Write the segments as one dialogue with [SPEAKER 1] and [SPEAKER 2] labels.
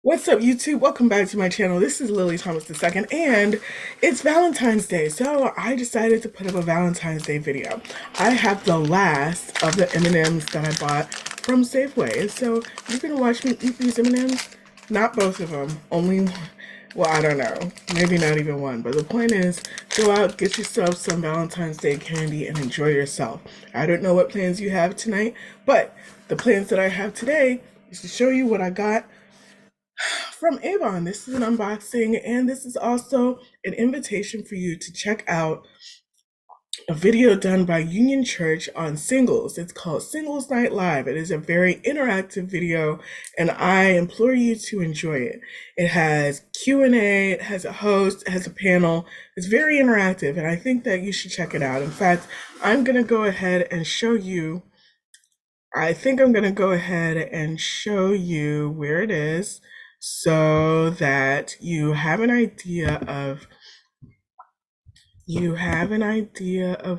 [SPEAKER 1] What's up, YouTube? Welcome back to my channel. This is Lily Thomas II, and it's Valentine's Day, so I decided to put up a Valentine's Day video. I have the last of the M&Ms that I bought from Safeway, and so you're gonna watch me eat these M&Ms. Not both of them, only one. Well, I don't know, maybe not even one, but the point is, go out, get yourself some Valentine's Day candy, and enjoy yourself. I don't know what plans you have tonight, but the plans that I have today is to show you what I got from AVON. This is an unboxing, and this is also an invitation for you to check out a video done by Union Church on singles. It's called Singles Night Live. It is a very interactive video, and I implore you to enjoy it. It has Q&A, it has a host, it has a panel. It's very interactive, and I think that you should check it out. In fact, I'm going to go ahead and show you where it is so that you have an idea of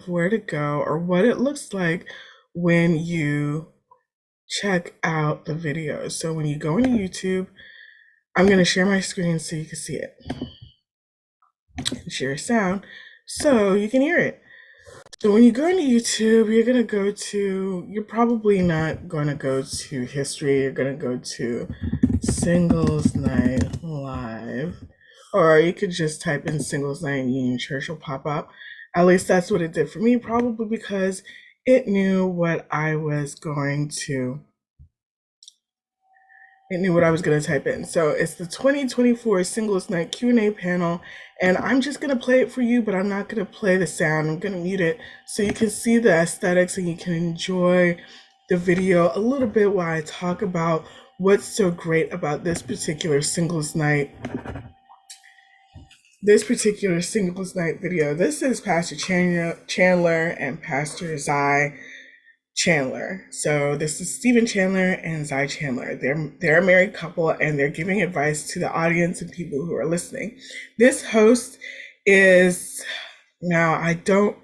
[SPEAKER 1] where to go or what it looks like when you check out the video. So when you go into YouTube, I'm going to share my screen so you can see it and share sound so you can hear it. So when you go into YouTube, you're probably not going to go to history. You're going to go to Singles Night Live. Or you could just type in Singles Night Union Church, will pop up. At least that's what it did for me, probably because it knew what I was going to type in. So it's the 2024 Singles Night Q&A panel, and I'm just going to play it for you, but I'm not going to play the sound. I'm going to mute it so you can see the aesthetics and you can enjoy the video a little bit while I talk about what's so great about this particular Singles Night video. This is Pastor Chandler and Pastor Zai Chandler. So this is Stephen Chandler and Zai Chandler. They're a married couple, and they're giving advice to the audience and people who are listening. This host is, now I don't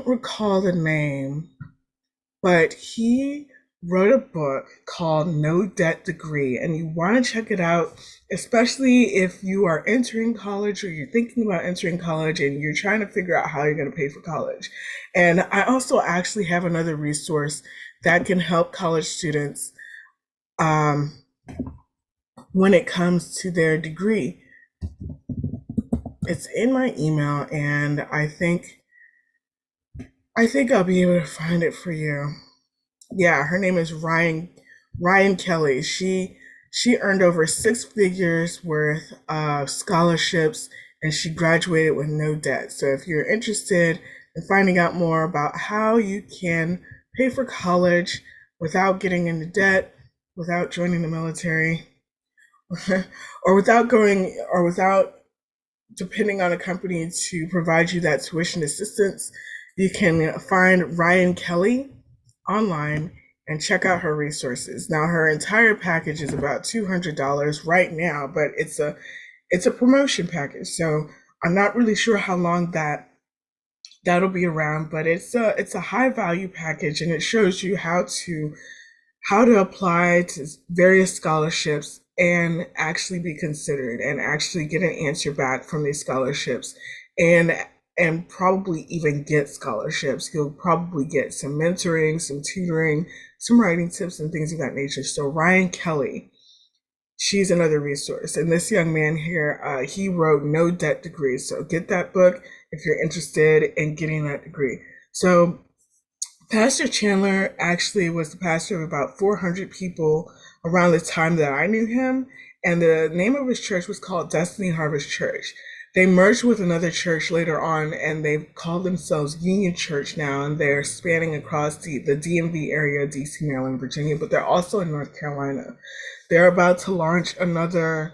[SPEAKER 1] recall the name, but he wrote a book called No Debt Degree, and you want to check it out, especially if you are entering college or you're thinking about entering college and you're trying to figure out how you're going to pay for college. And I also actually have another resource that can help college students when it comes to their degree. It's in my email, and I think I'll be able to find it for you. Yeah, her name is Ryan Kelly. She earned over 6 figures worth of scholarships, and she graduated with no debt. So if you're interested in finding out more about how you can pay for college without getting into debt, without joining the military, or without depending on a company to provide you that tuition assistance, you can find Ryan Kelly online and check out her resources. Now, her entire package is about $200 right now, but it's a promotion package, so I'm not really sure how long that'll be around. But it's a high value package, and it shows you how to apply to various scholarships and actually be considered and actually get an answer back from these scholarships, and probably even get scholarships. You'll probably get some mentoring, some tutoring, some writing tips, and things of that nature. So Ryan Kelly, she's another resource. And this young man here, he wrote No Debt Degree. So get that book if you're interested in getting that degree. So Pastor Chandler actually was the pastor of about 400 people around the time that I knew him. And the name of his church was called Destiny Harvest Church. They merged with another church later on, and they've called themselves Union Church now, and they're spanning across the DMV area, DC, Maryland, Virginia, but they're also in North Carolina. They're about to launch another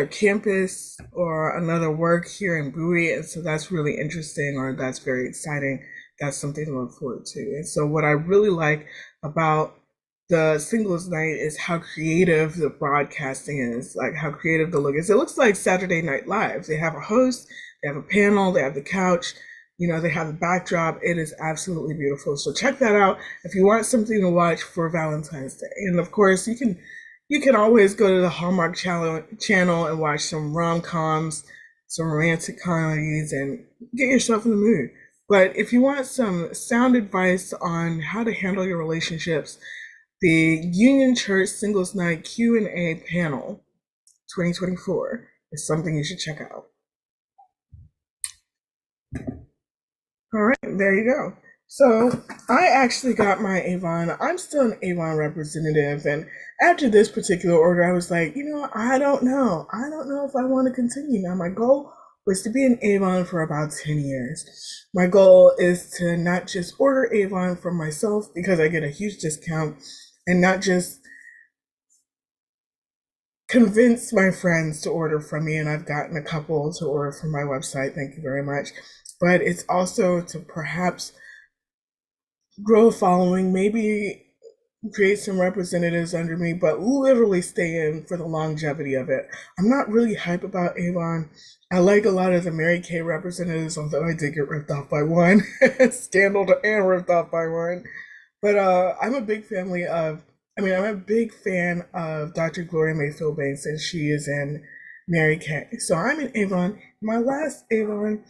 [SPEAKER 1] campus or another work here in Bowie, and so that's really interesting, or that's very exciting. That's something to look forward to. And so what I really like about the Singles Night is how creative the broadcasting is, like how creative the look is. It looks like Saturday Night Live. They have a host, they have a panel, they have the couch, they have the backdrop. It is absolutely beautiful. So check that out if you want something to watch for Valentine's Day. And of course, you can You can always go to the Hallmark channel and watch some rom-coms, some romantic comedies, and get yourself in the mood. But if you want some sound advice on how to handle your relationships, the Union Church Singles Night Q&A panel 2024 is something you should check out. All right, there you go. So I actually got my Avon. I'm still an Avon representative, and after this particular order, I was like, I don't know. I don't know if I want to continue. Now, my goal was to be an Avon for about 10 years. My goal is to not just order Avon from myself because I get a huge discount, and not just convince my friends to order from me, and I've gotten a couple to order from my website. Thank you very much. But it's also to perhaps grow a following, maybe create some representatives under me, but literally stay in for the longevity of it. I'm not really hype about Avon. I like a lot of the Mary Kay representatives, although I did get ripped off by one. Scandaled and ripped off by one. But I'm a big family of, I'm a big fan of Dr. Gloria Mayfield Banks, and she is in Mary Kay. So I'm in Avon. My last Avon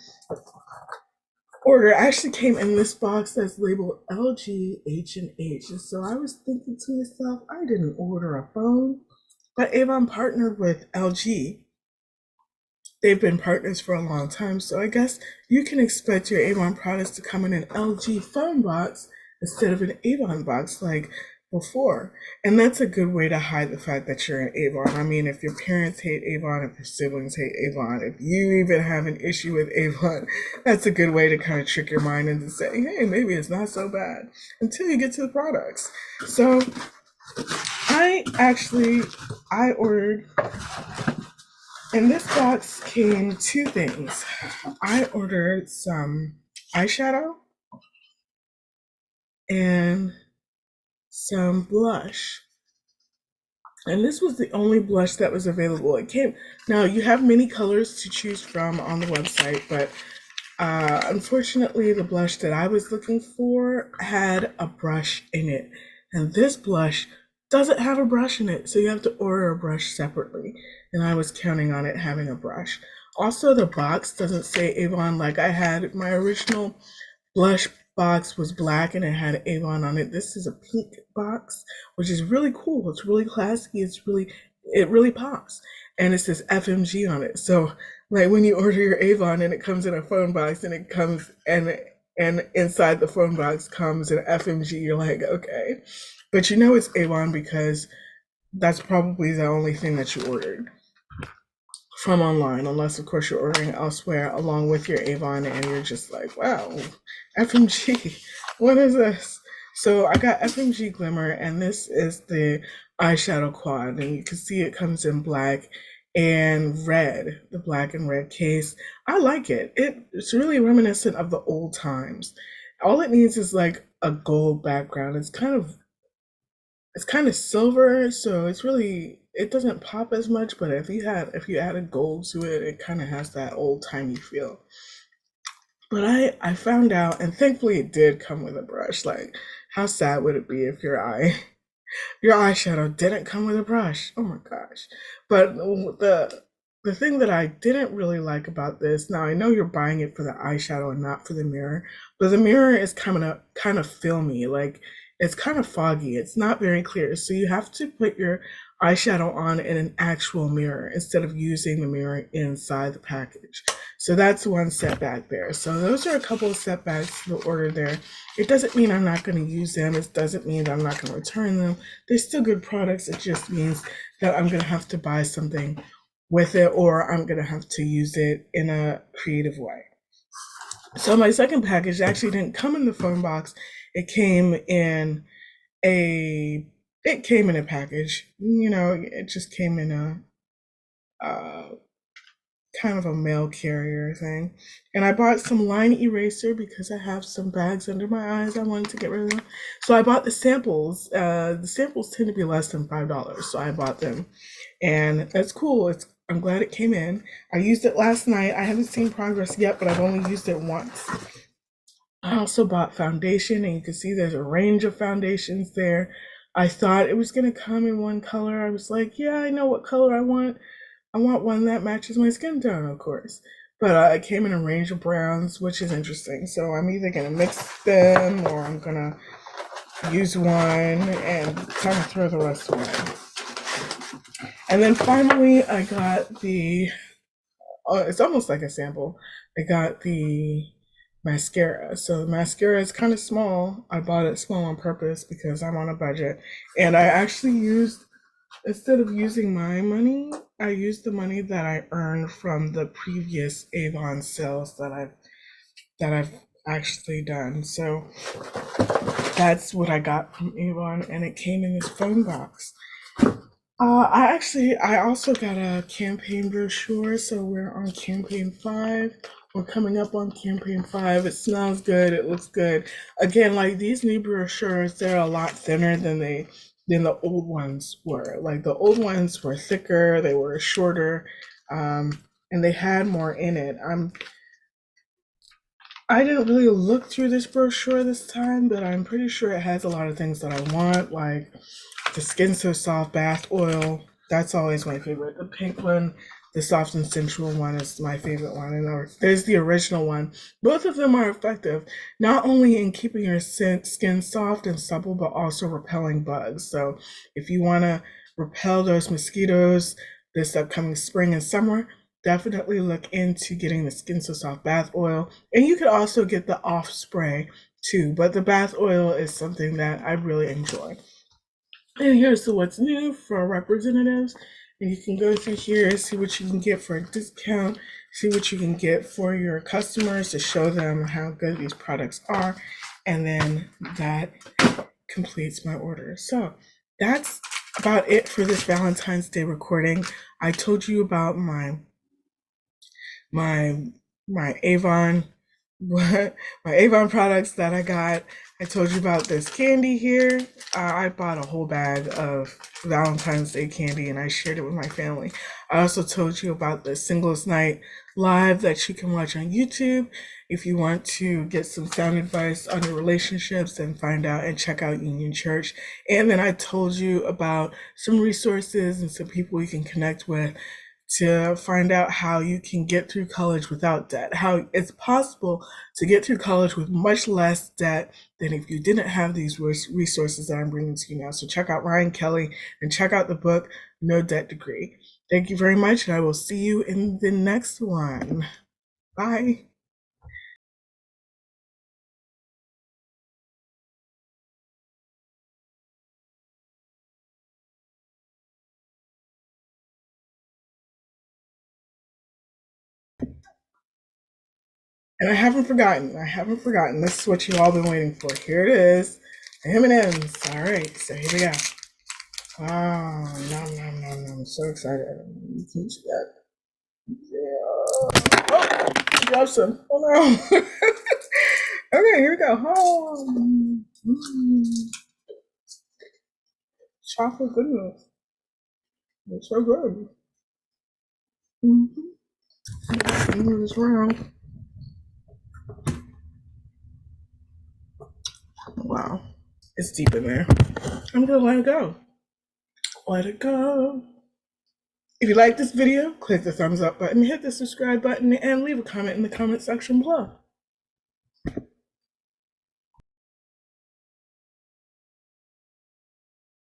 [SPEAKER 1] order actually came in this box that's labeled LG H&H. And so I was thinking to myself, I didn't order a phone, but Avon partnered with LG. They've been partners for a long time, so I guess you can expect your Avon products to come in an LG phone box instead of an Avon box like before. And that's a good way to hide the fact that you're an Avon. I mean, if your parents hate Avon, if your siblings hate Avon, if you even have an issue with Avon, that's a good way to kind of trick your mind into saying, hey, maybe it's not so bad until you get to the products. So I ordered, in this box came two things. I ordered some eyeshadow and some blush. And this was the only blush that was available. It came, now you have many colors to choose from on the website, but unfortunately the blush that I was looking for had a brush in it. And this blush doesn't have a brush in it, so you have to order a brush separately. And I was counting on it having a brush. Also, the box doesn't say Avon like I had. My original blush box was black and it had Avon on it. This is a pink box, which is really cool. It's really classy. It really pops. And it says FMG on it. So like when you order your Avon and it comes in a phone box and it comes and inside the phone box comes an FMG, you're like, okay. But you know it's Avon because that's probably the only thing that you ordered from online, unless of course you're ordering elsewhere along with your Avon and you're just like, wow, FMG, what is this? So I got FMG Glimmer, and this is the eyeshadow quad, and you can see it comes in black and red, the black and red case. I like it. It's really reminiscent of the old times. All it needs is like a gold background. It's kind of silver, so it doesn't pop as much, but if you added gold to it, it kind of has that old timey feel. But I found out, and thankfully it did come with a brush. Like, how sad would it be if your eyeshadow didn't come with a brush? Oh my gosh. But the thing that I didn't really like about this, now I know you're buying it for the eyeshadow and not for the mirror, but the mirror is kind of filmy, like it's kind of foggy. It's not very clear. So you have to put your eyeshadow on in an actual mirror instead of using the mirror inside the package. So that's one setback there. So those are a couple of setbacks to the order there. It doesn't mean I'm not going to use them. It doesn't mean that I'm not going to return them. They're still good products. It just means that I'm going to have to buy something with it, or I'm going to have to use it in a creative way. So my second package actually didn't come in the phone box. It came in a package. It just came in a kind of a mail carrier thing. And I bought some line eraser because I have some bags under my eyes I wanted to get rid of them. So I bought the samples. The samples tend to be less than $5, so I bought them. And that's cool. I'm glad it came in. I used it last night. I haven't seen progress yet, but I've only used it once. I also bought foundation, and you can see there's a range of foundations there. I thought it was gonna come in one color. I was like, yeah, I know what color I want. I want one that matches my skin tone, of course. But it came in a range of browns, which is interesting. So I'm either gonna mix them or I'm gonna use one and kind of throw the rest away. And then finally, I got the, it's almost like a sample. I got the mascara. So the mascara is kind of small. I bought it small on purpose because I'm on a budget. And I actually used, instead of using my money, I used the money that I earned from the previous Avon sales that I've actually done. So that's what I got from Avon, and it came in this phone box. I also got a campaign brochure, so we're on campaign 5. We're coming up on campaign 5. It smells good, it looks good. Again, like these new brochures, they're a lot thinner than the old ones were. Like the old ones were thicker, they were shorter, and they had more in it. I didn't really look through this brochure this time, but I'm pretty sure it has a lot of things that I want, like the Skin So Soft bath oil. That's always my favorite. The pink one, the soft and sensual one is my favorite one. And there's the original one. Both of them are effective, not only in keeping your skin soft and supple, but also repelling bugs. So if you want to repel those mosquitoes this upcoming spring and summer, definitely look into getting the Skin So Soft bath oil. And you could also get the off spray too, but the bath oil is something that I really enjoy. And here's the what's new for representatives. And you can go through here, see what you can get for a discount, see what you can get for your customers to show them how good these products are. And then that completes my order. So that's about it for this Valentine's Day recording. I told you about my my Avon my Avon products that I got. I told you about this candy here. I bought a whole bag of Valentine's Day candy and I shared it with my family. I also told you about the Singles Night live that you can watch on YouTube if you want to get some sound advice on your relationships and find out and check out Union Church. And then I told you about some resources and some people you can connect with to find out how you can get through college without debt, how it's possible to get through college with much less debt than if you didn't have these resources that I'm bringing to you now. So check out Ryan Kelly and check out the book, No Debt Degree. Thank you very much, and I will see you in the next one. Bye. And I haven't forgotten. I haven't forgotten. This is what you've all been waiting for. Here it is. The M&Ms. All right. So here we go. Wow. Nom, nom, nom, nom. I'm so excited. You can see that. Yeah. Oh, drop some. Oh no. Okay, here we go. Oh, chocolate goodness. It's so good. Mm-hmm. Move this around. Wow. It's deep in there. I'm gonna let it go. Let it go. If you like this video, click the thumbs up button, hit the subscribe button, and leave a comment in the comment section below.